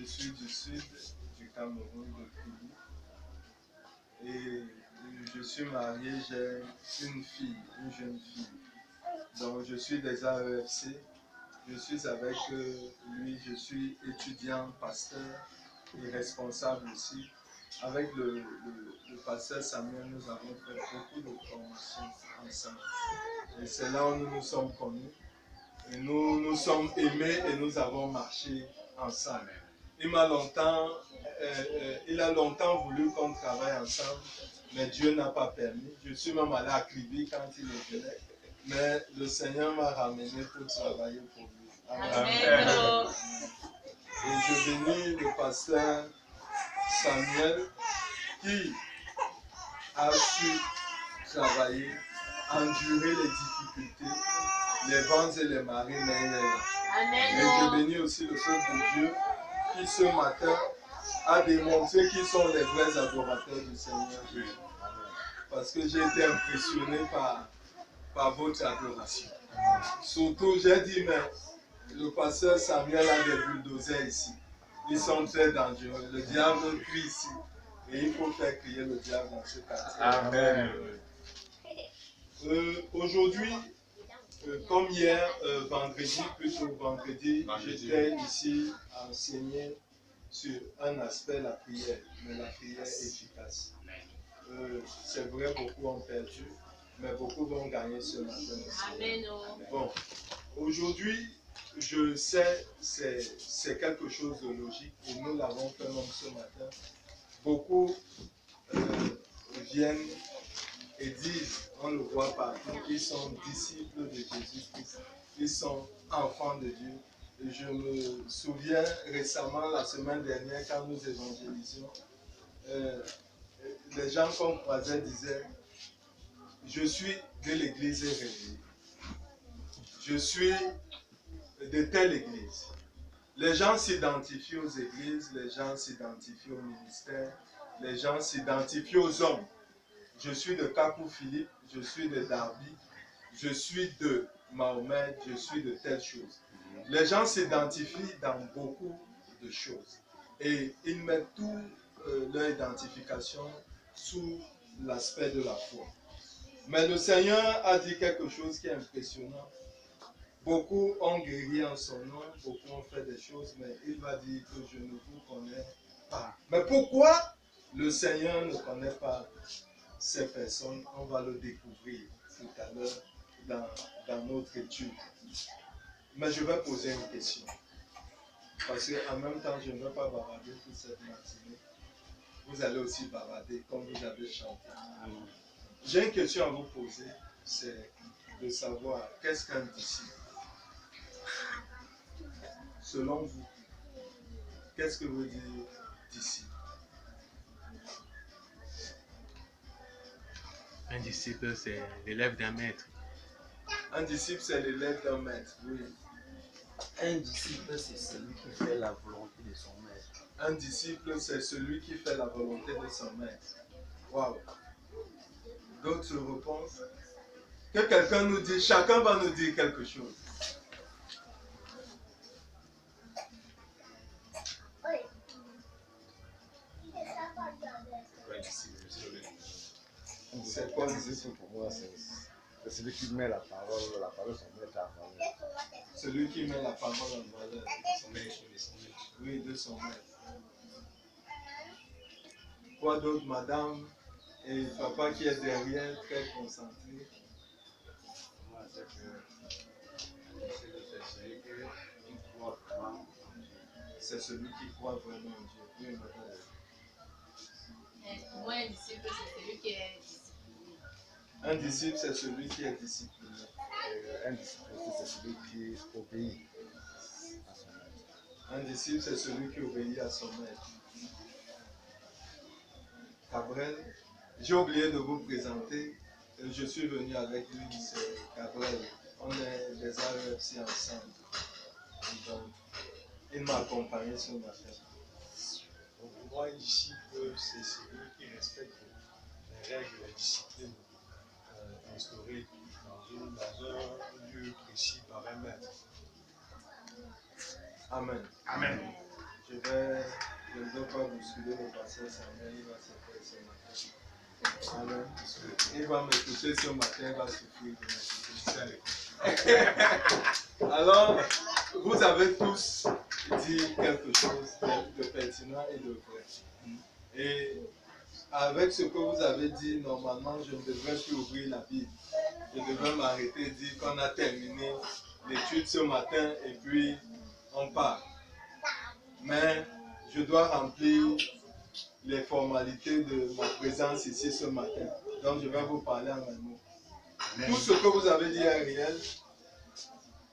Je suis du sud du Cameroun, de Koubi. Et je suis marié, j'ai une fille, une jeune fille. Donc je suis des AEFC. Je suis avec lui, je suis étudiant, pasteur et responsable aussi. Avec le pasteur Samuel, nous avons fait beaucoup de formations ensemble. Et c'est là où nous nous sommes connus. Et nous nous sommes aimés et nous avons marché ensemble. Il a longtemps voulu qu'on travaille ensemble, mais Dieu n'a pas permis. Je suis même allé à Kribi quand il venait, mais le Seigneur m'a ramené pour travailler pour lui. Amen. Et je bénis le pasteur Samuel qui a su travailler, endurer les difficultés, les vents et les marées, mais il est là. Et je bénis aussi le peuple de Dieu qui ce matin a démontré qu'ils sont les vrais adorateurs du Seigneur Jésus. Parce que j'ai été impressionné par votre adoration. Surtout, j'ai dit, mais le pasteur Samuel a des bulldozers ici. Ils sont très dangereux. Le diable crie ici. Et il faut faire crier le diable dans ce quartier. Amen. Aujourd'hui, comme hier, vendredi, j'étais ici à enseigner sur un aspect, la prière, mais la prière efficace. C'est vrai, beaucoup ont perdu, mais beaucoup vont gagner ce matin aussi. Amen. Bon, aujourd'hui, je sais, c'est quelque chose de logique et nous l'avons fait même ce matin. Beaucoup viennent et disent, on le voit partout, ils sont disciples de Jésus-Christ, ils sont enfants de Dieu. Et je me souviens récemment, la semaine dernière, quand nous évangélisions, les gens qu'on croisait disaient, je suis de l'église réveillée, je suis de telle église. Les gens s'identifient aux églises, les gens s'identifient au ministère, les gens s'identifient aux hommes. Je suis de Kakou Philippe, je suis de Darby, je suis de Mahomet, je suis de telle chose. Les gens s'identifient dans beaucoup de choses et ils mettent toute leur identification sous l'aspect de la foi. Mais le Seigneur a dit quelque chose qui est impressionnant. Beaucoup ont guéri en son nom, beaucoup ont fait des choses, mais il va dire que je ne vous connais pas. Mais pourquoi le Seigneur ne connaît pas ces personnes? On va le découvrir tout à l'heure dans notre étude. Mais je vais poser une question. Parce qu'en même temps, je ne vais pas bavarder toute cette matinée. Vous allez aussi bavarder comme vous avez chanté. J'ai une question à vous poser, c'est de savoir qu'est-ce qu'un disciple? Selon vous, qu'est-ce que veut dire disciple? Un disciple, c'est l'élève d'un maître. Un disciple, c'est l'élève d'un maître, oui. Un disciple, c'est celui qui fait la volonté de son maître. Un disciple, c'est celui qui fait la volonté de son maître. Waouh! D'autres réponses? Que quelqu'un nous dise, chacun va nous dire quelque chose. C'est quoi un disciple pour moi? C'est celui qui met la parole son maître à valeur. Celui qui met la parole en valeur. Oui, de son maître. Quoi d'autre, madame et papa qui est derrière, très concentré? Moi, c'est celui qui croit vraiment en Dieu. C'est celui qui croit vraiment en Dieu. Oui, madame. Moi, un disciple, c'est celui qui est discipliné. Un disciple, c'est celui qui est discipliné. Un disciple, c'est celui qui obéit à son maître. Un disciple, c'est celui qui obéit à son maître. Cabrel, j'ai oublié de vous présenter. Je suis venu avec lui, c'est Cabrel. On est des AEFC ensemble. Donc, il m'a accompagné ce matin. Donc, pour moi, un disciple, c'est celui qui respecte les règles et la discipline instaurées dans un lieu précis par un maître. Amen. Amen. je ne vais pas bousculer le pasteur Samuel, il va se faire ce matin. Amen. Il va m'écouter ce matin, il va souffrir de m'écouter. Alors, vous avez tous dit quelque chose de pertinent et de vrai. Et avec ce que vous avez dit, normalement, je ne devrais plus ouvrir la Bible. Je devrais m'arrêter et dire qu'on a terminé l'étude ce matin et puis on part. Mais je dois remplir les formalités de ma présence ici ce matin. Donc je vais vous parler en un mot. Tout ce que vous avez dit est réel.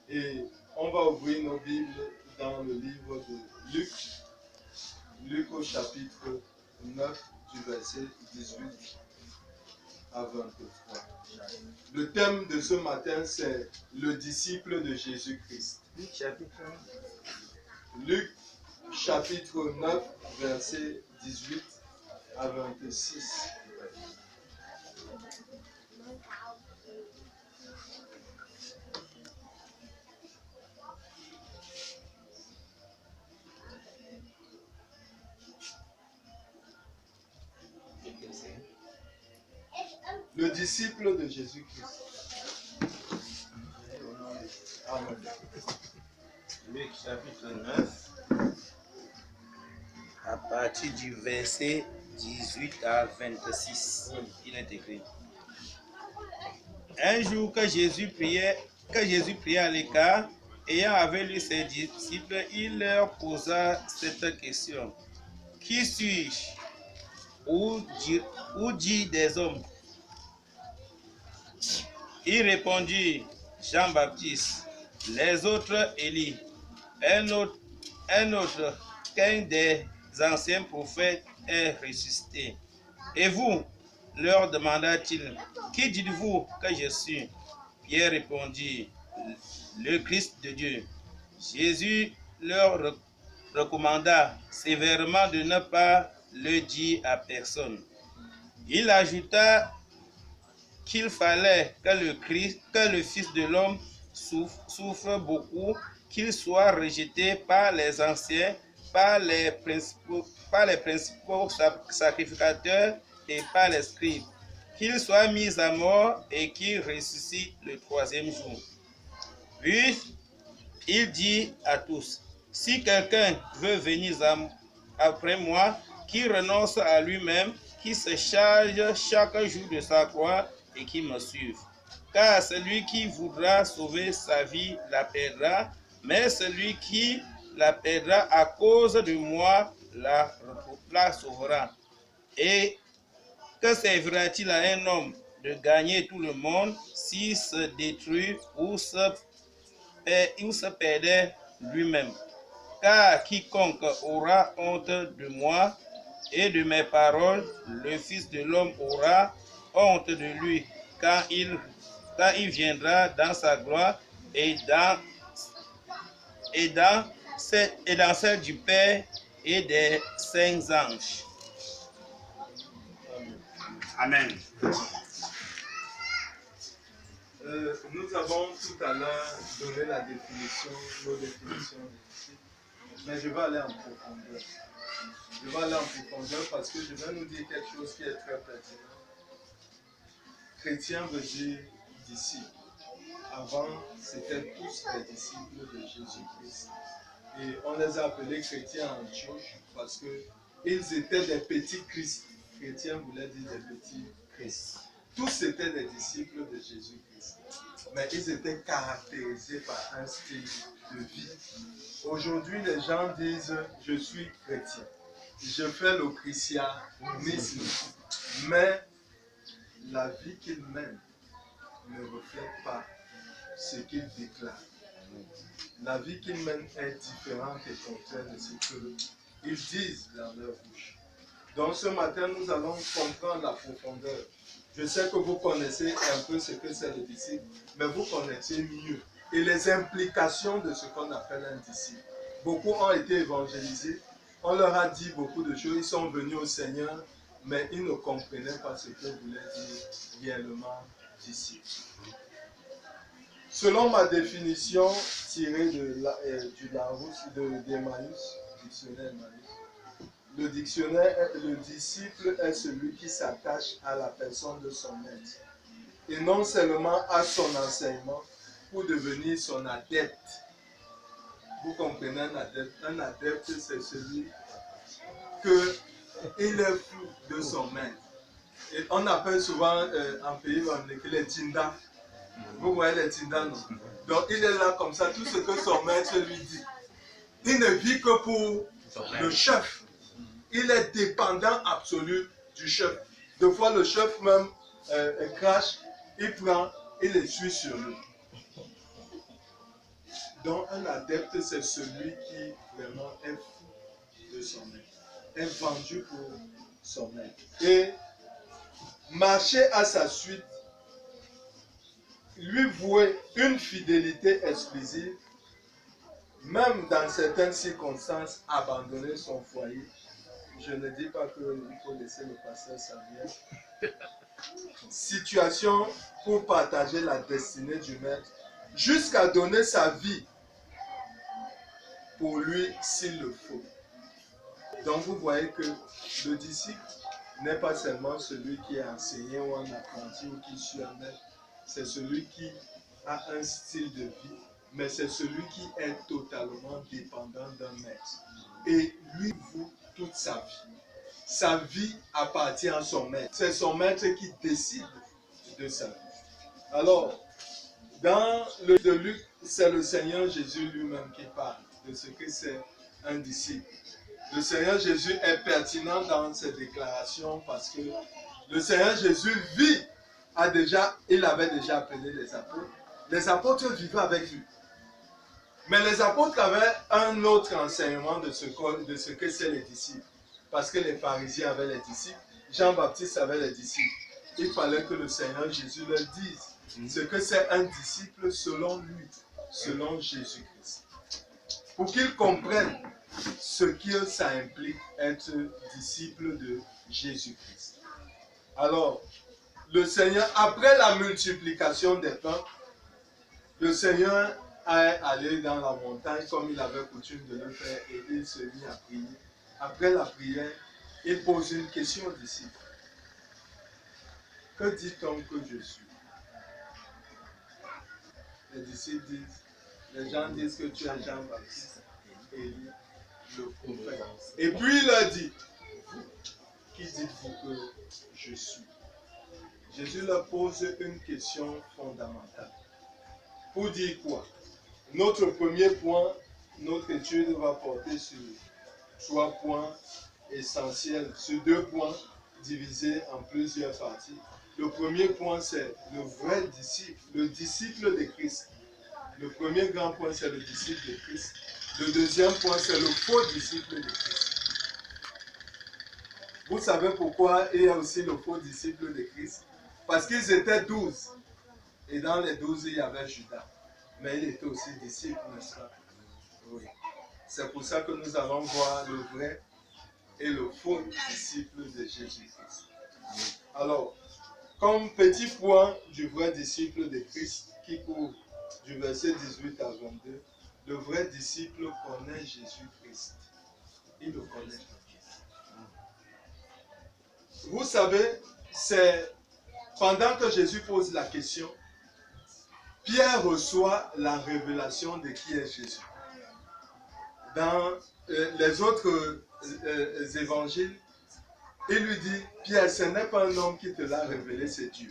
Et on va ouvrir nos Bibles dans le livre de Luc. Luc au chapitre 9 du verset 18 à 23. Le thème de ce matin, c'est le disciple de Jésus-Christ. Luc chapitre Luc chapitre 9, verset 18 à 26. Le disciple de Jésus-Christ. Amen. Luc chapitre 9, à partir du verset 18 à 26, il est écrit. Un jour que Jésus priait à l'écart, ayant avec lui ses disciples, il leur posa cette question. Qui suis-je? Où dit des hommes? Il répondit, Jean-Baptiste, les autres Élie, un autre qu'un des anciens prophètes est ressuscité. Et vous, leur demanda-t-il, qui dites-vous que je suis? Pierre répondit, le Christ de Dieu. Jésus leur recommanda sévèrement de ne pas le dire à personne. Il ajouta qu'il fallait que le Fils de l'homme souffre beaucoup, qu'il soit rejeté par les anciens, par les principaux sacrificateurs et par les scribes, qu'il soit mis à mort et qu'il ressuscite le troisième jour. Puis, il dit à tous, si quelqu'un veut venir après moi, qu'il renonce à lui-même, qu'il se charge chaque jour de sa croix et qu'il me suive. Car celui qui voudra sauver sa vie la perdra, mais celui qui la perdra à cause de moi la sauvera. Et que servira-t-il à un homme de gagner tout le monde s'il se détruit ou se perdait lui-même? Car quiconque aura honte de moi et de mes paroles, le Fils de l'homme aura honte de lui quand il viendra dans sa gloire et dans celle du Père et des saints anges. Amen. Nous avons tout à l'heure donné nos définitions des disciples, mais je vais aller en profondeur. Je vais aller en profondeur parce que je vais nous dire quelque chose qui est très pertinent. Chrétien veut dire disciple. Avant, c'était tous des disciples de Jésus-Christ. Et on les a appelés chrétiens en Antioche parce qu'ils étaient des petits Christ. Chrétien voulait dire des petits Christ. Tous étaient des disciples de Jésus-Christ. Mais ils étaient caractérisés par un style de vie. Aujourd'hui, les gens disent « je suis chrétien ». Je fais le christianisme. Mais la vie qu'ils mènent ne reflète pas ce qu'ils déclarent. La vie qu'ils mènent est différente et contraire de ce qu'ils disent dans leur bouche. Donc ce matin, nous allons comprendre la profondeur. Je sais que vous connaissez un peu ce que c'est le disciple, mais vous connaissez mieux. Et les implications de ce qu'on appelle un disciple. Beaucoup ont été évangélisés, on leur a dit beaucoup de choses, ils sont venus au Seigneur, mais ils ne comprenaient pas ce que voulait dire réellement disciple. Selon ma définition tirée du Larousse d'Emmaüs, dictionnaire Marie. Le disciple est celui qui s'attache à la personne de son maître. Et non seulement à son enseignement pour devenir son adepte. Vous comprenez un adepte? Un adepte, c'est celui qu'il est fou de son maître. Et on appelle souvent en pays les tindas. Vous voyez les tindas, non? Donc il est là comme ça, tout ce que son maître lui dit. Il ne vit que pour le chef. Il est dépendant absolu du chef. Des fois, le chef même crache, il prend, il les suit sur lui. Donc, un adepte, c'est celui qui vraiment est fou de son maître, est vendu pour son maître. Et marcher à sa suite, lui vouer une fidélité exclusive, même dans certaines circonstances, abandonner son foyer. Je ne dis pas qu'il faut laisser le pasteur Samuel. Situation pour partager la destinée du maître, jusqu'à donner sa vie pour lui s'il le faut. Donc vous voyez que le disciple n'est pas seulement celui qui est enseigné ou un apprenti ou qui suit un maître, c'est celui qui a un style de vie, mais c'est celui qui est totalement dépendant d'un maître. Et lui voue toute sa vie. Sa vie appartient à son maître. C'est son maître qui décide de sa vie. Alors, dans le de Luc, c'est le Seigneur Jésus lui-même qui parle de ce que c'est un disciple. Le Seigneur Jésus est pertinent dans ses déclarations parce que le Seigneur Jésus il avait déjà appelé les apôtres. Les apôtres vivaient avec lui. Mais les apôtres avaient un autre enseignement de ce que c'est les disciples. Parce que les pharisiens avaient les disciples, Jean-Baptiste avait les disciples. Il fallait que le Seigneur Jésus leur dise ce que c'est un disciple selon lui, selon Jésus-Christ. Pour qu'ils comprennent ce que ça implique être disciple de Jésus-Christ. Alors, le Seigneur, après la multiplication des pains, le Seigneur est allé dans la montagne comme il avait coutume de le faire et il se mit à prier. Après la prière, il pose une question aux disciples. Que dit-on que je suis? Les disciples disent, les gens disent que tu es Jean-Baptiste, Élie, le prophète. Et puis il leur dit, qui dites-vous que je suis? Jésus leur pose une question fondamentale. Pour dire quoi? Notre premier point, notre étude va porter sur 3 points essentiels, sur 2 points divisés en plusieurs parties. Le premier point, c'est le vrai disciple, le disciple de Christ. Le premier grand point, c'est le disciple de Christ. Le deuxième point, c'est le faux disciple de Christ. Vous savez pourquoi il y a aussi le faux disciple de Christ? Parce qu'ils étaient 12. Et dans les 12, il y avait Judas. Mais il était aussi disciple, n'est-ce pas? Oui. C'est pour ça que nous allons voir le vrai et le faux disciple de Jésus-Christ. Alors, comme petit point du vrai disciple de Christ, qui court du verset 18 à 22, le vrai disciple connaît Jésus-Christ. Il le connaît. Vous savez, c'est pendant que Jésus pose la question, Pierre reçoit la révélation de qui est Jésus. Dans les autres évangiles, il lui dit, Pierre, ce n'est pas un homme qui te l'a révélé, c'est Dieu.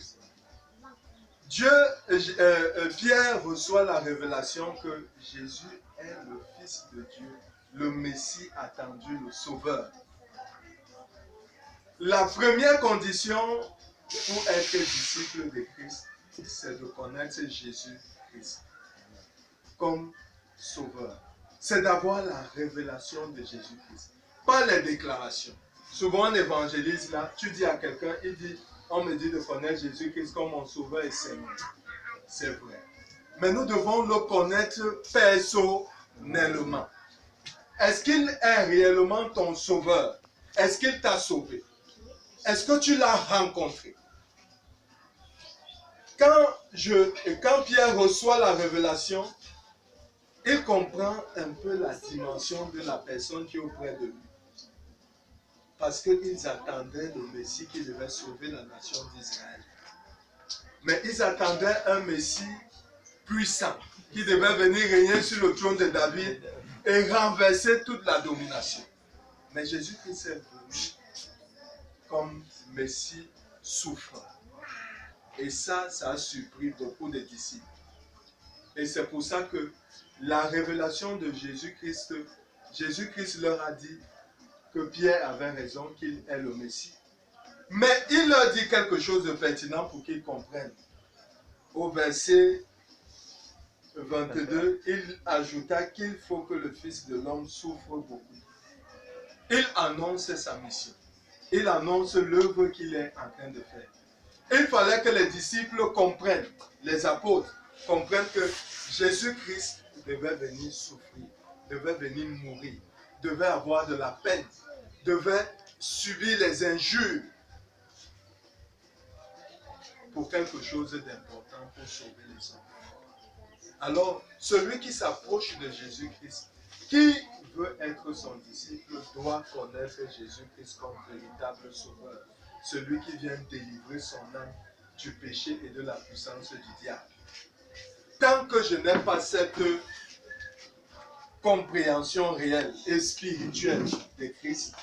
Pierre reçoit la révélation que Jésus est le Fils de Dieu, le Messie attendu, le Sauveur. La première condition pour être disciple de Christ, c'est de connaître Jésus-Christ comme Sauveur. C'est d'avoir la révélation de Jésus-Christ, pas les déclarations. Souvent on évangélise là, tu dis à quelqu'un, il dit, on me dit de connaître Jésus-Christ comme mon Sauveur et Seigneur. C'est vrai. Mais nous devons le connaître personnellement. Est-ce qu'il est réellement ton Sauveur? Est-ce qu'il t'a sauvé? Est-ce que tu l'as rencontré? Quand Pierre reçoit la révélation, il comprend un peu la dimension de la personne qui est auprès de lui. Parce qu'ils attendaient le Messie qui devait sauver la nation d'Israël. Mais ils attendaient un Messie puissant qui devait venir régner sur le trône de David et renverser toute la domination. Mais Jésus-Christ est venu comme Messie souffrant. Et ça a surpris beaucoup de disciples. Et c'est pour ça que la révélation de Jésus-Christ, Jésus-Christ leur a dit que Pierre avait raison, qu'il est le Messie. Mais il leur dit quelque chose de pertinent pour qu'ils comprennent. Au verset 22, il ajouta qu'il faut que le Fils de l'homme souffre beaucoup. Il annonce sa mission. Il annonce l'œuvre qu'il est en train de faire. Il fallait que les disciples comprennent, les apôtres comprennent que Jésus-Christ devait venir souffrir, devait venir mourir, devait avoir de la peine, devait subir les injures pour quelque chose d'important pour sauver les hommes. Alors, celui qui s'approche de Jésus-Christ, qui veut être son disciple, doit connaître Jésus-Christ comme véritable sauveur, celui qui vient délivrer son âme du péché et de la puissance du diable. Tant que je n'ai pas cette compréhension réelle et spirituelle de Christ,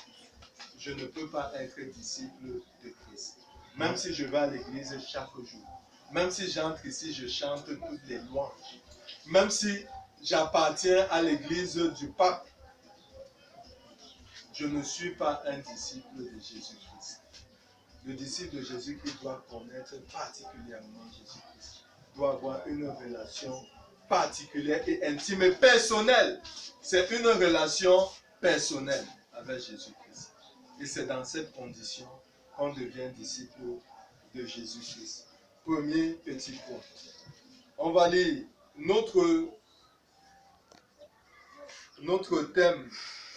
je ne peux pas être disciple de Christ. Même si je vais à l'église chaque jour, même si j'entre ici, je chante toutes les louanges, même si j'appartiens à l'église du pape, je ne suis pas un disciple de Jésus-Christ. Le disciple de Jésus-Christ doit connaître particulièrement Jésus-Christ, doit avoir une relation particulière et intime et personnelle. C'est une relation personnelle avec Jésus-Christ. Et c'est dans cette condition qu'on devient disciple de Jésus-Christ. Premier petit point. On va lire notre thème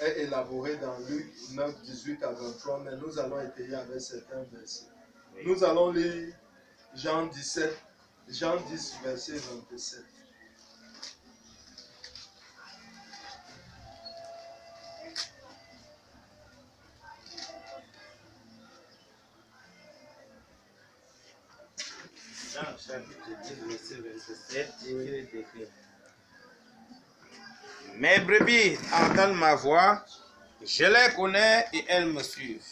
est élaboré dans Luc 9, 18 à 23, mais nous allons étayer avec certains versets. Nous allons lire Jean 10, verset 27. Jean chapitre 10, verset 27, il est écrit. Mes brebis entendent ma voix, je les connais et elles me suivent.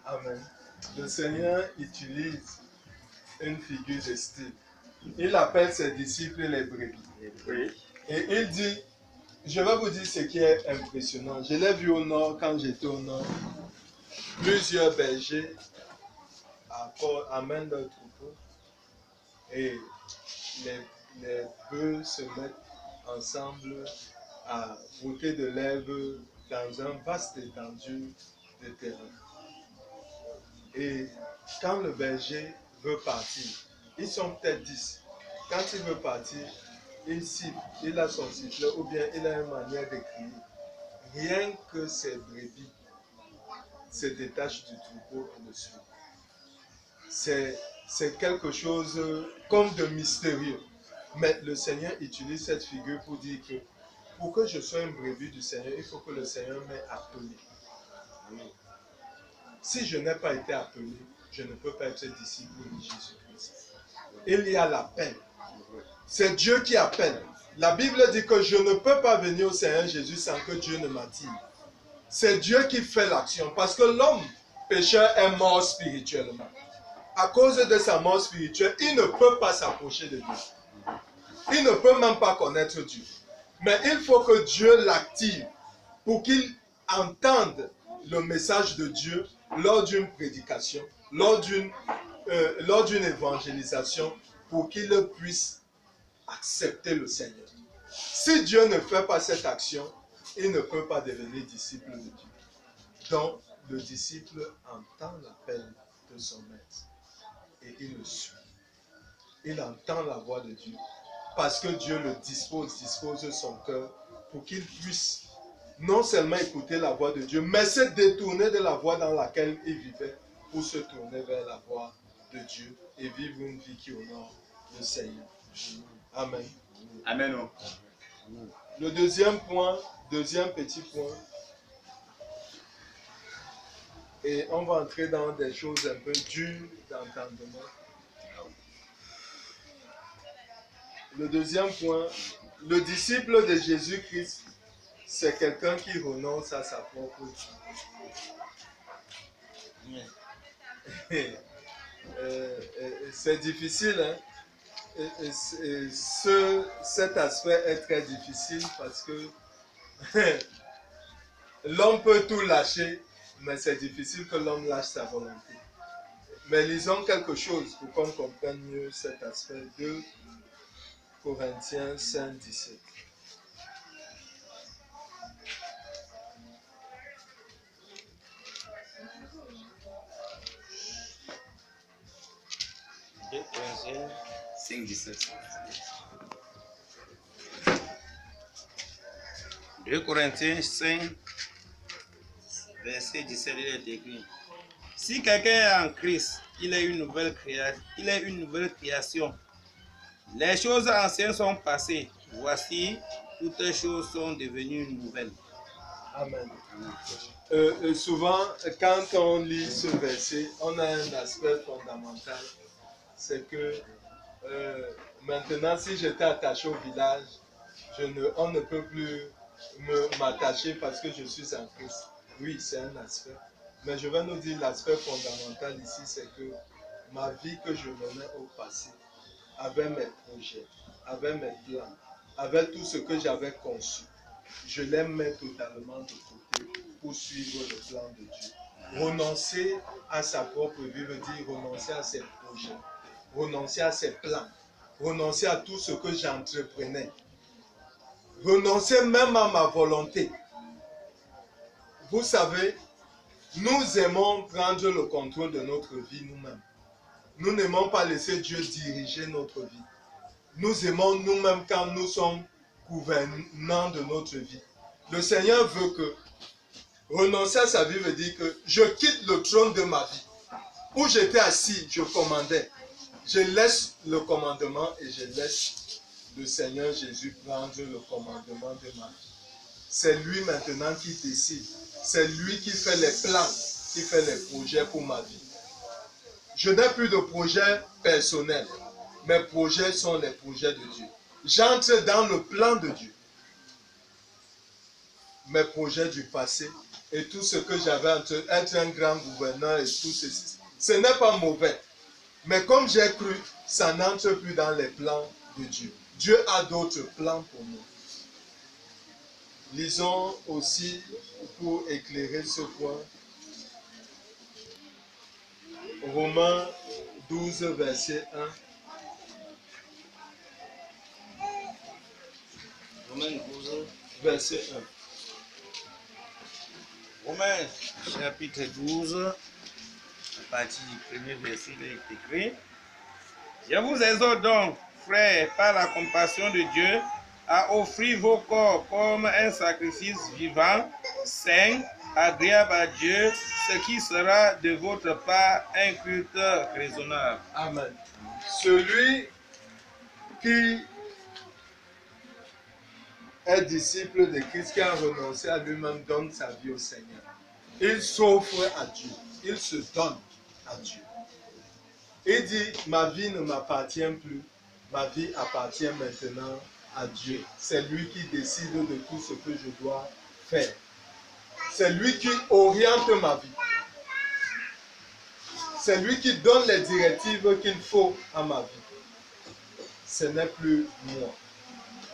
Amen. Le Seigneur utilise une figure de style. Il appelle ses disciples les brebis. Et il dit, je vais vous dire ce qui est impressionnant. Je l'ai vu au nord, quand j'étais au nord. Plusieurs bergers amènent leurs troupeaux et les bœufs se mettent ensemble à brouter de l'herbe dans un vaste étendue de terrain. Et quand le berger veut partir, ils sont peut-être 10. Quand il veut partir, il siffle, il a son sifflet ou bien il a une manière de crier. Rien que ces brebis se détachent du troupeau et le suivent. C'est quelque chose comme de mystérieux. Mais le Seigneur utilise cette figure pour dire que pour que je sois un brebis du Seigneur, il faut que le Seigneur m'ait appelé. Amen. Si je n'ai pas été appelé, je ne peux pas être disciple de Jésus-Christ. Il y a l'appel. C'est Dieu qui appelle. La Bible dit que je ne peux pas venir au Seigneur Jésus sans que Dieu ne m'attire. C'est Dieu qui fait l'action. Parce que l'homme pécheur est mort spirituellement. À cause de sa mort spirituelle, il ne peut pas s'approcher de Dieu. Il ne peut même pas connaître Dieu. Mais il faut que Dieu l'active pour qu'il entende le message de Dieu lors d'une prédication, lors d'une évangélisation, pour qu'il puisse accepter le Seigneur. Si Dieu ne fait pas cette action, il ne peut pas devenir disciple de Dieu. Donc, le disciple entend l'appel de son maître et il le suit. Il entend la voix de Dieu parce que Dieu le dispose son cœur pour qu'il puisse non seulement écouter la voix de Dieu, mais se détourner de la voie dans laquelle il vivait pour se tourner vers la voie de Dieu et vivre une vie qui honore le Seigneur. Amen. Amen. Le deuxième point, deuxième petit point, et on va entrer dans des choses un peu dures d'entendement. Le deuxième point, le disciple de Jésus-Christ, c'est quelqu'un qui renonce à sa propre vie. C'est difficile, hein? Cet aspect est très difficile parce que l'homme peut tout lâcher, mais c'est difficile que l'homme lâche sa volonté. Mais lisons quelque chose pour qu'on comprenne mieux cet aspect de Corinthiens 5, 17. Deux Corinthiens 5, 17. 2 Corinthiens 5, verset 17, il est écrit. Si quelqu'un est en Christ, il est une nouvelle création. Les choses anciennes sont passées. Voici, toutes les choses sont devenues nouvelles. Amen. Souvent, quand on lit ce verset, on a un aspect fondamental. C'est que maintenant, si j'étais attaché au village, on ne peut plus m'attacher parce que je suis en Christ. Oui, c'est un aspect. Mais je vais nous dire l'aspect fondamental ici, c'est que ma vie que je menais au passé, avec mes projets, avec mes plans, avec tout ce que j'avais conçu, je les mets totalement de côté pour suivre le plan de Dieu. Renoncer à sa propre vie veut dire renoncer à ses projets, renoncer à ses plans, renoncer à tout ce que j'entreprenais, renoncer même à ma volonté. Vous savez, nous aimons prendre le contrôle de notre vie nous-mêmes. Nous n'aimons pas laisser Dieu diriger notre vie. Nous aimons nous-mêmes quand nous sommes gouvernants de notre vie. Le Seigneur veut que renoncer à sa vie veut dire que je quitte le trône de ma vie. Où j'étais assis, je commandais. Je laisse le commandement et je laisse le Seigneur Jésus prendre le commandement de ma vie. C'est lui maintenant qui décide. C'est lui qui fait les plans, qui fait les projets pour ma vie. Je n'ai plus de projets personnels. Mes projets sont les projets de Dieu. J'entre dans le plan de Dieu. Mes projets du passé et tout ce que j'avais entre être un grand gouverneur et tout ceci, ce n'est pas mauvais. Mais comme j'ai cru, ça n'entre plus dans les plans de Dieu. Dieu a d'autres plans pour nous. Lisons aussi, pour éclairer ce point, Romains 12, verset 1. Romains 12, Verset 1. Romains chapitre 12, à partir du premier verset, il est écrit. Je vous exhorte donc, frères, par la compassion de Dieu, à offrir vos corps comme un sacrifice vivant, saint, agréable à Dieu, ce qui sera de votre part un culte raisonnable. Amen. Celui qui est disciple de Christ, qui a renoncé à lui-même, donne sa vie au Seigneur. Il s'offre à Dieu. Il se donne à Dieu. Il dit, ma vie ne m'appartient plus. Ma vie appartient maintenant à Dieu. C'est lui qui décide de tout ce que je dois faire. C'est lui qui oriente ma vie. C'est lui qui donne les directives qu'il faut à ma vie. Ce n'est plus moi.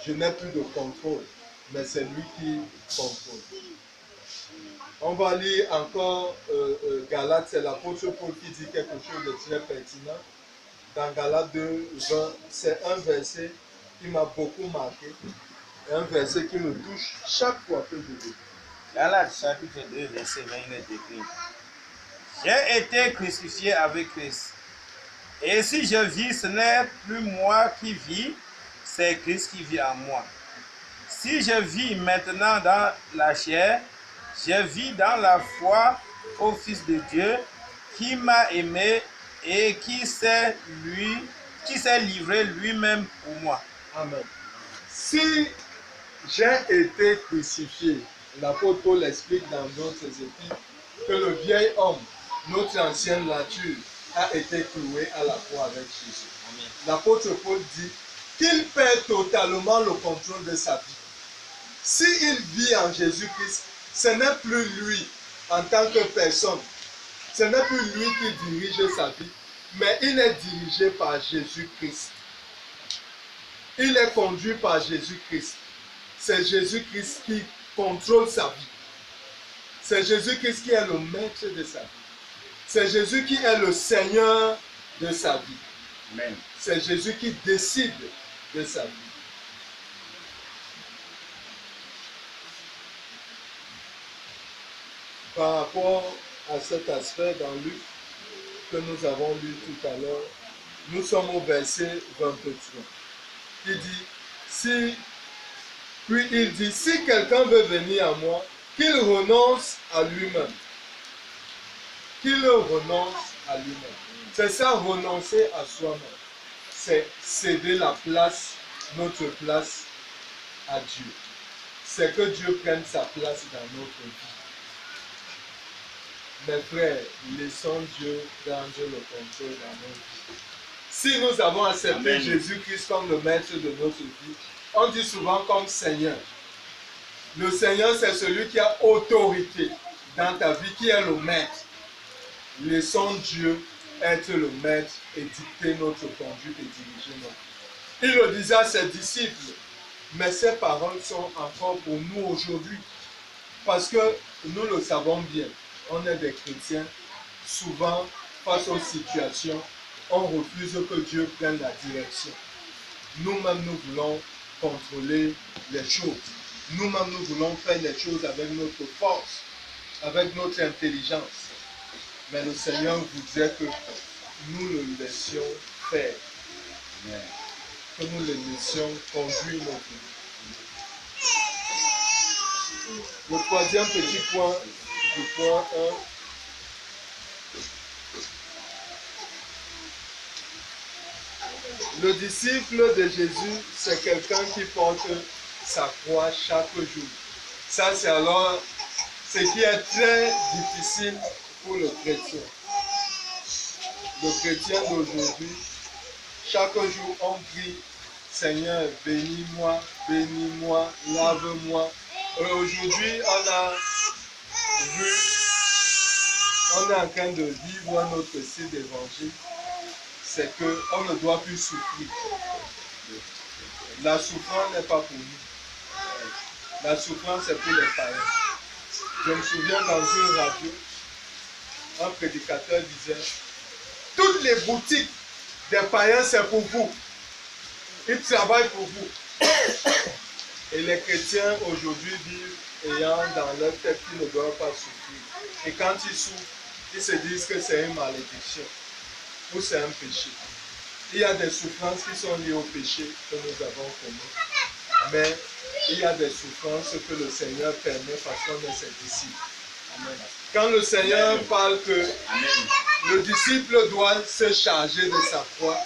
Je n'ai plus de contrôle, mais c'est lui qui contrôle. On va lire encore Galates, c'est l'apôtre Paul qui dit quelque chose de très pertinent. Dans Galates 2, 20, c'est un verset qui m'a beaucoup marqué, un verset qui me touche chaque fois que je lis. Galates chapitre 2, verset 20, il est écrit. J'ai été crucifié avec Christ. Et si je vis, ce n'est plus moi qui vis, c'est Christ qui vit en moi. Si je vis maintenant dans la chair, je vis dans la foi au Fils de Dieu qui m'a aimé et qui s'est livré lui-même pour moi. Amen. Si j'ai été crucifié. L'apôtre Paul explique dans d'autres épîtres que le vieil homme, notre ancienne nature, a été cloué à la croix avec Jésus. L'apôtre Paul dit qu'il perd totalement le contrôle de sa vie. S'il vit en Jésus-Christ, ce n'est plus lui en tant que personne. Ce n'est plus lui qui dirige sa vie, mais il est dirigé par Jésus-Christ. Il est conduit par Jésus-Christ. C'est Jésus-Christ qui contrôle sa vie. C'est Jésus-Christ qui est le maître de sa vie. C'est Jésus qui est le Seigneur de sa vie. Amen. C'est Jésus qui décide de sa vie. Par rapport à cet aspect dans Luc que nous avons lu tout à l'heure, nous sommes au verset 23. Il dit, puis il dit, si quelqu'un veut venir à moi, qu'il renonce à lui-même. Qu'il renonce à lui-même. C'est ça, renoncer à soi-même. C'est céder la place, notre place à Dieu. C'est que Dieu prenne sa place dans notre vie. Mes frères, laissons Dieu prendre le contrôle dans nos vies. Si nous avons accepté Amen. Jésus-Christ comme le maître de notre vie, on dit souvent comme Seigneur. Le Seigneur, c'est celui qui a autorité dans ta vie, qui est le maître. Laissons Dieu être le maître et dicter notre conduite et diriger notre vie. Il le disait à ses disciples, mais ces paroles sont encore pour nous aujourd'hui. Parce que nous le savons bien, on est des chrétiens, souvent face aux situations, on refuse que Dieu prenne la direction. Nous-mêmes, nous voulons contrôler les choses. Nous-mêmes, nous voulons faire les choses avec notre force, avec notre intelligence. Mais le Seigneur voudrait que nous le laissions faire. Que nous le laissions conduire notre vie. Le troisième petit point du point 1. Le disciple de Jésus, c'est quelqu'un qui porte sa croix chaque jour. Ça, c'est alors ce qui est très difficile pour le chrétien. Le chrétien d'aujourd'hui, chaque jour, on prie, Seigneur, bénis-moi, lave-moi. Aujourd'hui, on est en train de vivre notre style d'évangile. C'est qu'on ne doit plus souffrir. La souffrance n'est pas pour nous. La souffrance, c'est pour les païens. Je me souviens dans une radio, un prédicateur disait, toutes les boutiques des païens, c'est pour vous. Ils travaillent pour vous. Et les chrétiens aujourd'hui vivent ayant dans leur tête qu'ils ne doivent pas souffrir. Et quand ils souffrent, ils se disent que c'est une malédiction ou c'est un péché. Il y a des souffrances qui sont liées au péché que nous avons commis. Mais il y a des souffrances que le Seigneur permet parce qu'on est ses disciples. Amen. Quand le Seigneur parle que le disciple doit se charger de sa croix,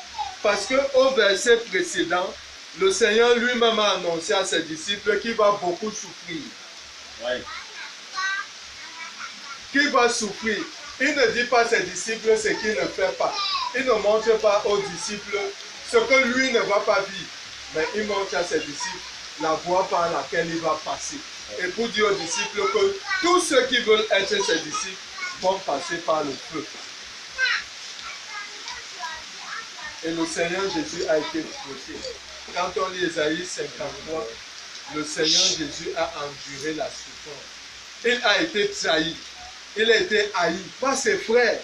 parce qu'au verset précédent, le Seigneur lui-même a annoncé à ses disciples qu'il va beaucoup souffrir. Ouais. Qu'il va souffrir. Il ne dit pas à ses disciples ce qu'il ne fait pas. Il ne montre pas aux disciples ce que lui ne va pas vivre. Mais il montre à ses disciples la voie par laquelle il va passer. Et pour dire aux disciples que tous ceux qui veulent être ses disciples vont passer par le feu. Et le Seigneur Jésus a été frotté. Quand on lit Ésaïe 53, le Seigneur Jésus a enduré la souffrance. Il a été trahi. Il a été haï par ses frères,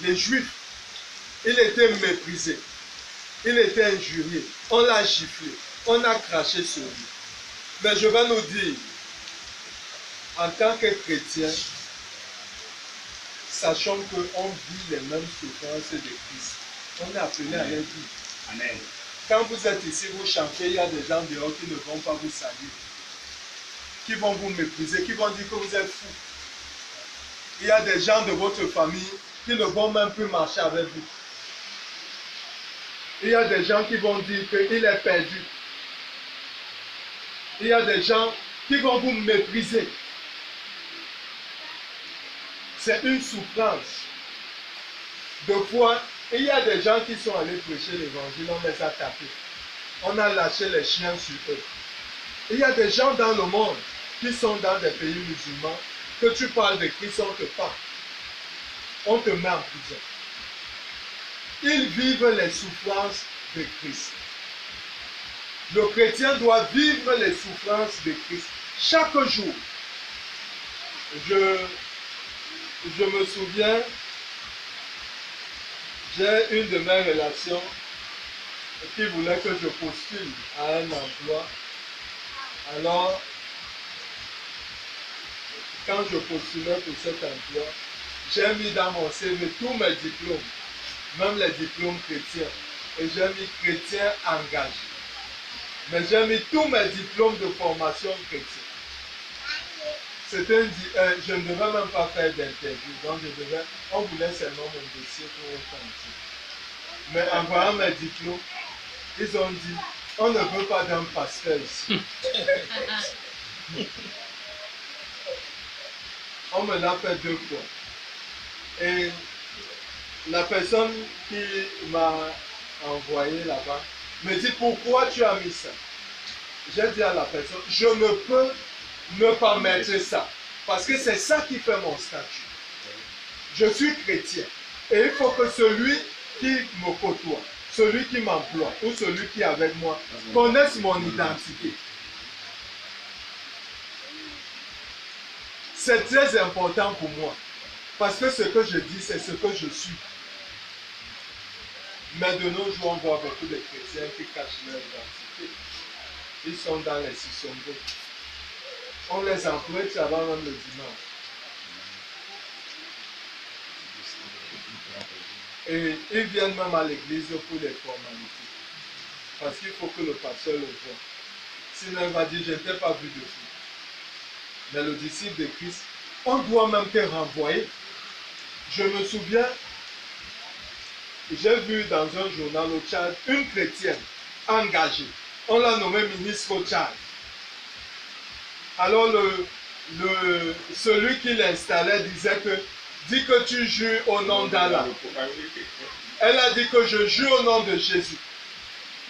les Juifs. Il était méprisé. Il était injurié. On l'a giflé. On a craché sur lui. Mais je vais nous dire, en tant que chrétiens, sachant qu'on vit les mêmes souffrances de Christ. On est appelé à les vivre. Amen. Quand vous êtes ici, vous chantez, il y a des gens dehors qui ne vont pas vous saluer. Qui vont vous mépriser, qui vont dire que vous êtes fou. Il y a des gens de votre famille qui ne vont même plus marcher avec vous. Il y a des gens qui vont dire qu'il est perdu. Il y a des gens qui vont vous mépriser. C'est une souffrance. Deux fois, il y a des gens qui sont allés prêcher l'évangile, on les a tapés. On a lâché les chiens sur eux. Il y a des gens dans le monde qui sont dans des pays musulmans, que tu parles de Christ, on te parle. On te met en prison. Ils vivent les souffrances de Christ. Le chrétien doit vivre les souffrances de Christ chaque jour. Je me souviens, j'ai une de mes relations qui voulait que je postule à un emploi. Alors, quand je postulais pour cet emploi, j'ai mis dans mon CV tous mes diplômes, même les diplômes chrétiens. Et j'ai mis chrétien engagé. Mais j'ai mis tous mes diplômes de formation chrétienne. C'était je ne devais même pas faire d'interview, donc on voulait seulement mon dossier pour un chantier. Mais en voyant mes diplômes, ils ont dit, on ne veut pas d'un pasteur ici. On me l'a fait 2 fois. Et la personne qui m'a envoyé là-bas me dit, pourquoi tu as mis ça? J'ai dit à la personne, je ne peux ne pas mettre ça. Parce que c'est ça qui fait mon statut. Je suis chrétien. Et il faut que celui qui me côtoie, celui qui m'emploie ou celui qui est avec moi connaisse mon identité. C'est très important pour moi. Parce que ce que je dis, c'est ce que je suis. Mais de nos jours, on voit beaucoup de chrétiens qui cachent leur identité. Ils sont dans les sissongo. On les emploie avant même le dimanche. Et ils viennent même à l'église pour les formalités. Parce qu'il faut que le pasteur le voie. Sinon, il va dire, je ne t'ai pas vu depuis. Mais le disciple de Christ, on doit même te renvoyer. Je me souviens, j'ai vu dans un journal au Tchad une chrétienne engagée. On l'a nommée ministre au Tchad. Alors celui qui l'installait disait que dis que tu jures au nom d'Allah. Elle a dit que je jure au nom de Jésus.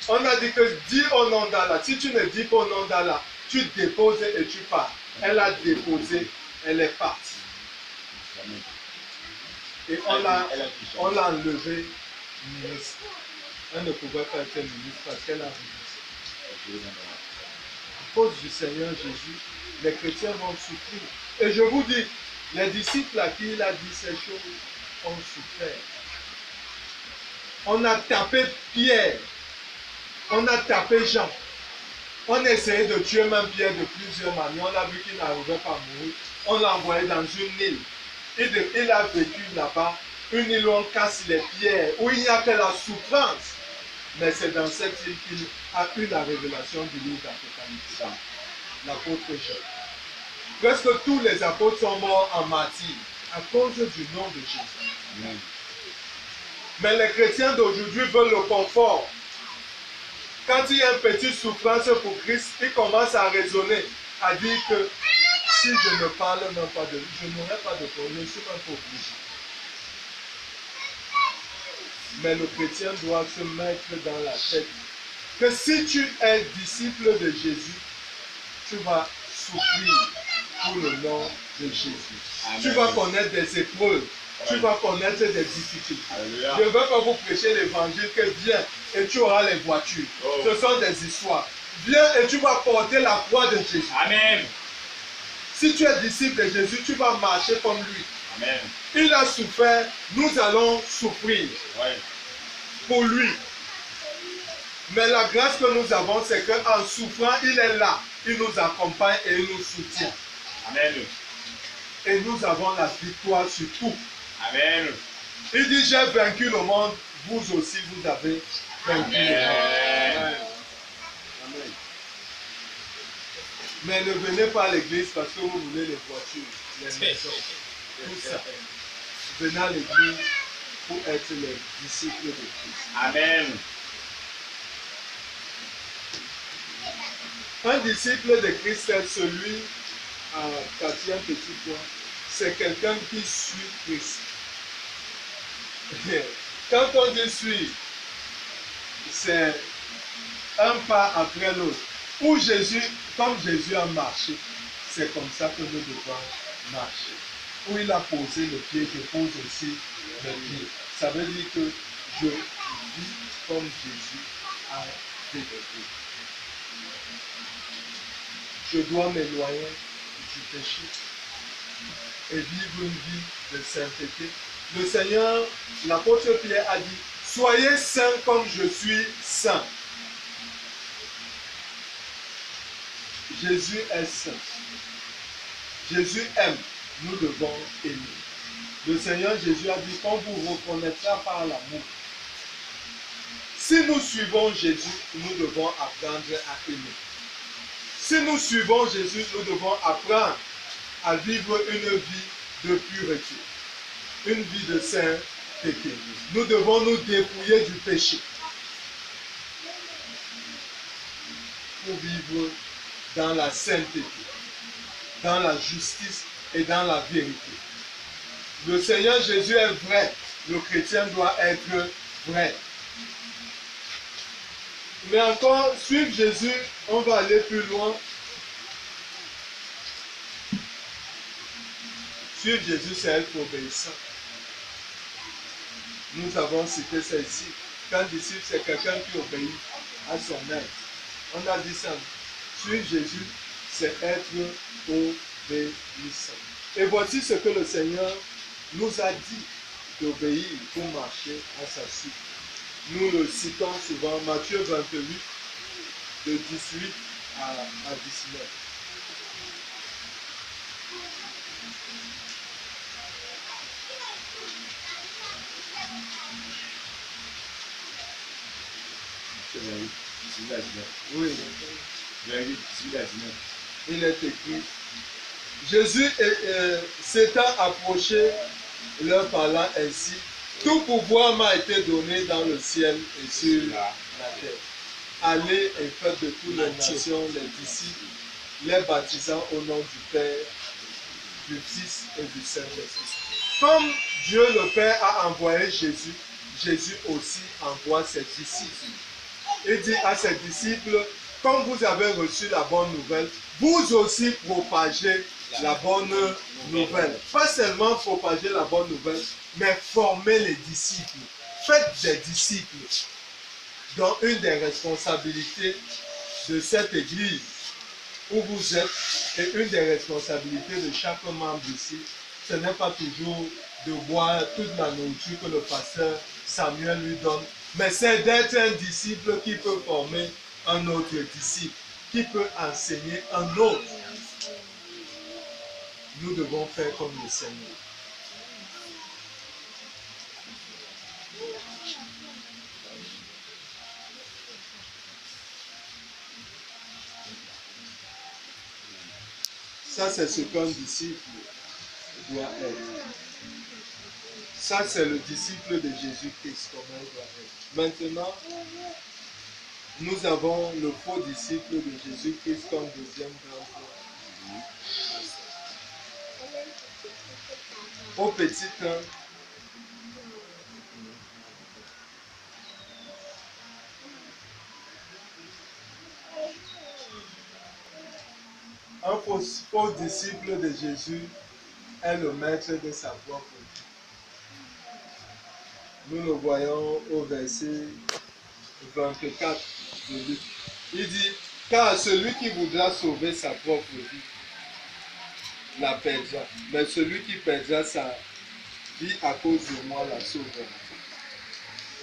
On a dit que dis au nom d'Allah. Si tu ne dis pas au nom d'Allah, tu déposes et tu pars. Elle a déposé, elle est partie. Et on l'a enlevée ministre. Elle ne pouvait pas être ministre parce qu'elle a renoncé. À cause du Seigneur Jésus, les chrétiens vont souffrir. Et je vous dis, les disciples à qui il a dit ces choses ont souffert. On a tapé Pierre. On a tapé Jean. On a essayé de tuer même Pierre de plusieurs manières. On a vu qu'il n'arrivait pas à mourir. On l'a envoyé dans une île. Il a vécu là-bas, une île où on casse les pierres, où il n'y a que la souffrance. Mais c'est dans cette île qu'il a eu la révélation du livre d'Apocalypse. L'apôtre Jean. Presque tous les apôtres sont morts en martyr à cause du nom de Jésus. Amen. Mais les chrétiens d'aujourd'hui veulent le confort. Quand il y a une petite souffrance pour Christ, ils commencent à raisonner, à dire que si je ne parle même pas de lui, je n'aurai pas de problème, je ne suis même pas obligé. Mais le chrétien doit se mettre dans la tête que si tu es disciple de Jésus, tu vas souffrir pour le nom de Jésus. Amen. Tu vas connaître des épreuves. Tu vas connaître des difficultés. Alléluia. Je ne veux pas vous prêcher l'évangile que viens et tu auras les voitures. Oh. Ce sont des histoires. Viens et tu vas porter la croix de Jésus. Amen. Si tu es disciple de Jésus, tu vas marcher comme lui. Amen. Il a souffert, nous allons souffrir. Ouais. Pour lui. Mais la grâce que nous avons, c'est qu'en souffrant, il est là. Il nous accompagne et il nous soutient. Amen. Et nous avons la victoire sur tout. Amen. Il dit, j'ai vaincu le monde, vous aussi, vous avez vaincu le monde. Amen. Amen. Mais ne venez pas à l'église parce que vous voulez les voitures, les maisons, tout ça. Venez à l'église pour être les disciples de Christ. Amen. Un disciple de Christ, c'est celui, quatrième petit point, c'est quelqu'un qui suit Christ. Quand on dit suivre, c'est un pas après l'autre. Où Jésus, comme Jésus a marché, c'est comme ça que nous devons marcher. Où il a posé le pied, je pose aussi le pied. Ça veut dire que je vis comme Jésus a développé. Je dois m'éloigner du péché et vivre une vie de sainteté. Le Seigneur, l'apôtre Pierre a dit, soyez saints comme je suis saint. Jésus est saint. Jésus aime. Nous devons aimer. Le Seigneur Jésus a dit qu'on vous reconnaîtra par l'amour. Si nous suivons Jésus, nous devons apprendre à aimer. Si nous suivons Jésus, nous devons apprendre à vivre une vie de pureté, une vie de sainteté. Nous devons nous dépouiller du péché pour vivre dans la sainteté, dans la justice et dans la vérité. Le Seigneur Jésus est vrai. Le chrétien doit être vrai. Mais encore, suivre Jésus, on va aller plus loin. Suivre Jésus, c'est être obéissant. Nous avons cité celle-ci. Qu'un disciple, c'est quelqu'un qui obéit à son maître. On a dit ça. Suivre Jésus, c'est être obéissant. Et voici ce que le Seigneur nous a dit d'obéir pour marcher à sa suite. Nous le citons souvent, Matthieu 28, de 18 à 19. Oui. Il est écrit. Jésus s'étant approché, leur parlant ainsi, tout pouvoir m'a été donné dans le ciel et sur la terre. Allez et faites de toutes les nations les disciples, les baptisant au nom du Père, du Fils et du Saint-Esprit. Comme Dieu le Père a envoyé Jésus, Jésus aussi envoie ses disciples. Il dit à ses disciples, comme vous avez reçu la bonne nouvelle, vous aussi propagez la bonne nouvelle. Pas seulement propager la bonne nouvelle, mais former les disciples. Faites des disciples. Donc une des responsabilités de cette église où vous êtes et une des responsabilités de chaque membre ici, ce n'est pas toujours de boire toute la nourriture que le pasteur Samuel lui donne, mais c'est d'être un disciple qui peut former un autre disciple, qui peut enseigner un autre. Nous devons faire comme le Seigneur. Ça, c'est ce qu'un disciple doit être. Ça, c'est le disciple de Jésus-Christ, comment il doit être. Maintenant, nous avons le faux disciple de Jésus-Christ comme deuxième grand point. Au petit 1, un faux disciple de Jésus est le maître de sa propre vie. Nous le voyons au verset 24 de Luc. Il dit, car celui qui voudra sauver sa propre vie la perdra, mais celui qui perdra sa vie à cause de moi la sauvera.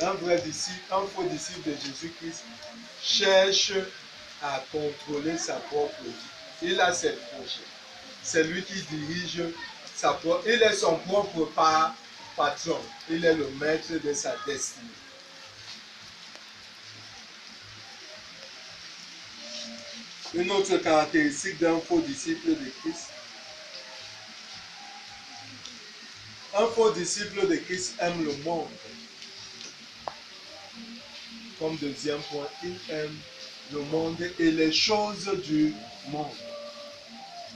Un vrai disciple, un faux disciple de Jésus-Christ cherche à contrôler sa propre vie. Il a ses projets. C'est lui qui dirige sa propre. Il est son propre patron. Il est le maître de sa destinée. Une autre caractéristique d'un faux disciple de Christ. Un faux disciple de Christ aime le monde. Comme deuxième point, il aime le monde et les choses du monde.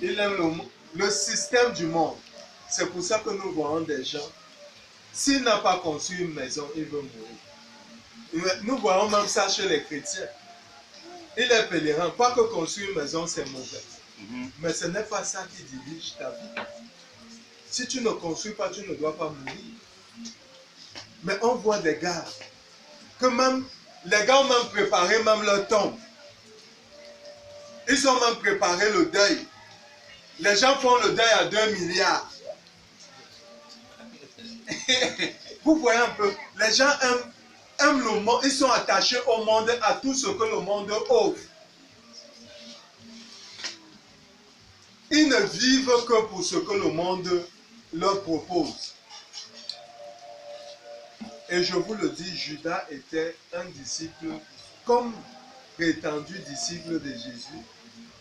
Il aime le système du monde. C'est pour ça que nous voyons des gens, s'il n'a pas construit une maison, il veut mourir. Nous voyons même ça chez les chrétiens. Il est pèlerin. Pas que construire une maison, c'est mauvais. Mais ce n'est pas ça qui dirige ta vie. Si tu ne construis pas, tu ne dois pas mourir. Mais on voit des gars que même, les gars ont même préparé même leur tombe. Ils ont même préparé le deuil. Les gens font le deuil à 2 milliards. Vous voyez un peu, les gens aiment le monde, ils sont attachés au monde, à tout ce que le monde offre. Ils ne vivent que pour ce que le monde leur propose. Et je vous le dis, Judas était un disciple, comme prétendu disciple de Jésus,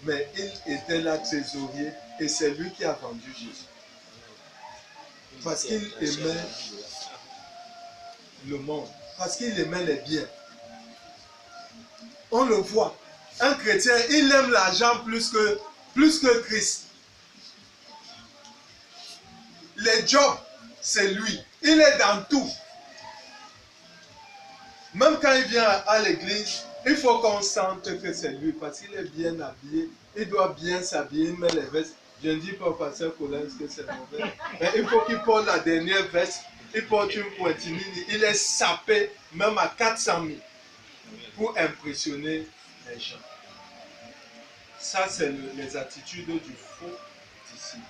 mais il était là trésorier et c'est lui qui a vendu Jésus. Parce qu'il aimait le monde, parce qu'il aimait les biens. On le voit. Un chrétien, il aime l'argent plus que Christ. Les jobs, c'est lui. Il est dans tout. Même quand il vient à l'église, il faut qu'on sente que c'est lui parce qu'il est bien habillé. Il doit bien s'habiller, il met les vestes. Je ne dis pas au pasteur Colin que c'est mauvais. Mais il faut qu'il porte la dernière veste. Il porte une poitrine. Il est sapé même à 400 000 pour impressionner les gens. Ça, c'est les attitudes du faux disciple.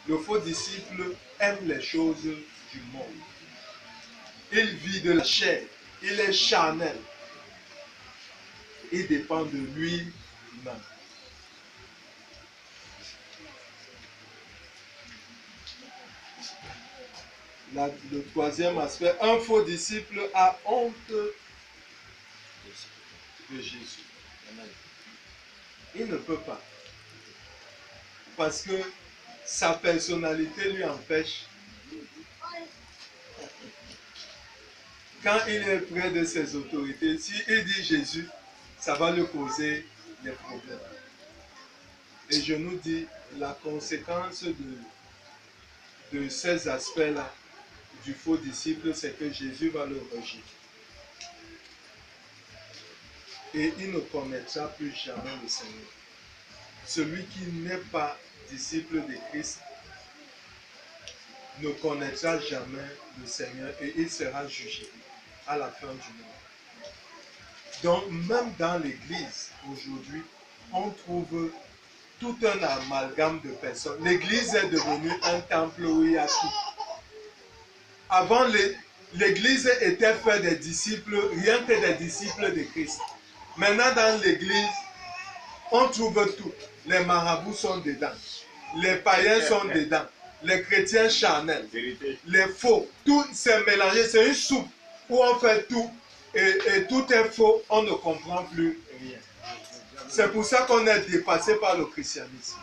Le faux disciple aime les choses du monde. Il vit de la chair. Il est charnel. Il dépend de lui-même. Le troisième aspect, un faux disciple a honte de Jésus. Il ne peut pas. Parce que sa personnalité lui empêche. Quand il est près de ses autorités, s'il dit Jésus, ça va lui causer des problèmes. Et je nous dis, la conséquence de ces aspects-là, du faux disciple, c'est que Jésus va le rejeter. Et il ne connaîtra plus jamais le Seigneur. Celui qui n'est pas disciple de Christ ne connaîtra jamais le Seigneur et il sera jugé à la fin du monde. Donc, même dans l'Église, aujourd'hui, on trouve tout un amalgame de personnes. L'Église est devenue un temple où il y a tout. Avant, l'Église était faite des disciples, rien que des disciples de Christ. Maintenant, dans l'Église, on trouve tout. Les marabouts sont dedans. Les païens sont dedans. Les chrétiens charnels. Les faux. Tout s'est mélangé. C'est une soupe où on fait tout. Et tout est faux. On ne comprend plus rien. C'est pour ça qu'on est dépassé par le christianisme.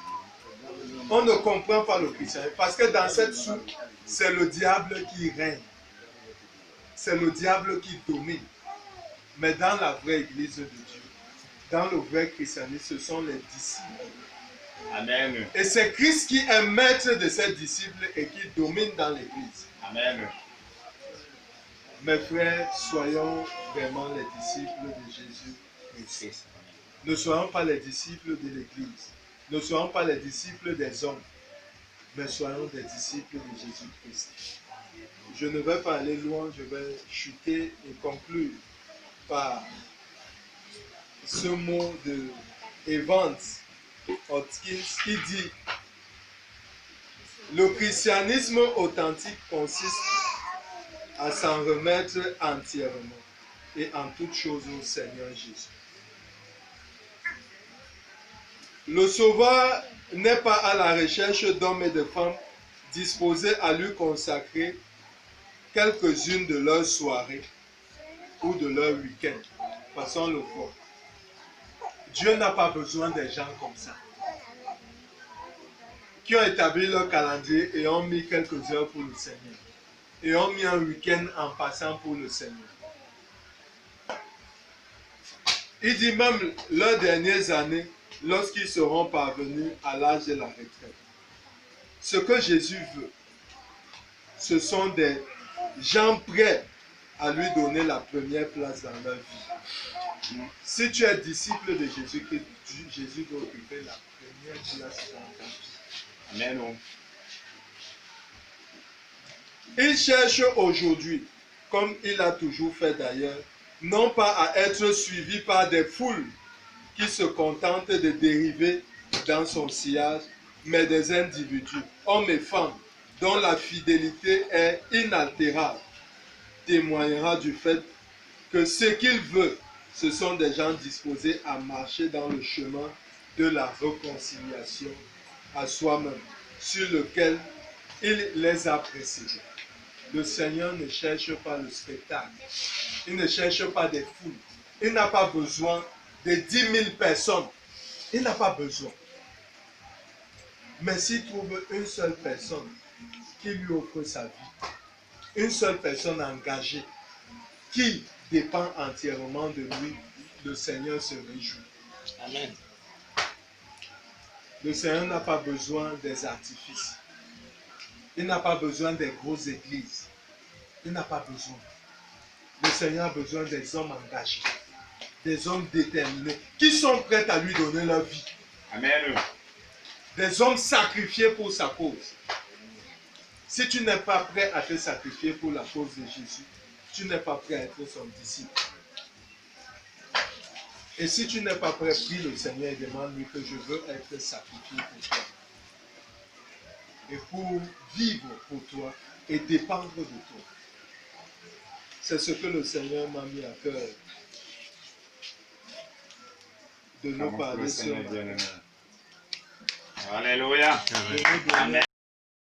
On ne comprend pas le christianisme. Parce que dans cette soupe, c'est le diable qui règne. C'est le diable qui domine. Mais dans la vraie église de Dieu, dans le vrai christianisme, ce sont les disciples. Amen. Et c'est Christ qui est maître de ses disciples et qui domine dans l'église. Amen. Mes frères, soyons vraiment les disciples de Jésus-Christ. Ne soyons pas les disciples de l'église. Ne soyons pas les disciples des hommes. Mais soyons des disciples de Jésus-Christ. Je ne vais pas aller loin, je vais chuter et conclure par ce mot de Evans Hopkins qui dit: le christianisme authentique consiste à s'en remettre entièrement et en toutes choses au Seigneur Jésus. Le Sauveur n'est pas à la recherche d'hommes et de femmes disposés à lui consacrer quelques-unes de leurs soirées ou de leur week-end. Passons le voir. Dieu n'a pas besoin des gens comme ça, qui ont établi leur calendrier et ont mis quelques heures pour le Seigneur. Et ont mis un week-end en passant pour le Seigneur. Il dit même leurs dernières années, lorsqu'ils seront parvenus à l'âge de la retraite. Ce que Jésus veut, ce sont des gens prêts à lui donner la première place dans leur vie. Si tu es disciple de Jésus, Jésus doit occuper la première place dans ta vie. Amen. Il cherche aujourd'hui, comme il a toujours fait d'ailleurs, non pas à être suivi par des foules qui se contentent de dériver dans son sillage, mais des individus, hommes et femmes, dont la fidélité est inaltérable, témoignera du fait que ce qu'il veut, ce sont des gens disposés à marcher dans le chemin de la réconciliation à soi-même, sur lequel il les a précédés. Le Seigneur ne cherche pas le spectacle. Il ne cherche pas des foules. Il n'a pas besoin de 10 000 personnes. Il n'a pas besoin. Mais s'il trouve une seule personne qui lui offre sa vie, une seule personne engagée, qui dépend entièrement de lui, le Seigneur se réjouit. Amen. Le Seigneur n'a pas besoin des artifices. Il n'a pas besoin des grosses églises. Il n'a pas besoin. Le Seigneur a besoin des hommes engagés, des hommes déterminés, qui sont prêts à lui donner leur vie. Amen. Des hommes sacrifiés pour sa cause. Si tu n'es pas prêt à te sacrifier pour la cause de Jésus, tu n'es pas prêt à être son disciple. Et si tu n'es pas prêt, prie le Seigneur et demande-lui que je veux être sacrifié pour toi. Et pour vivre pour toi et dépendre de toi. C'est ce que le Seigneur m'a mis à cœur de nous parler ce matin. Alléluia. De nous donner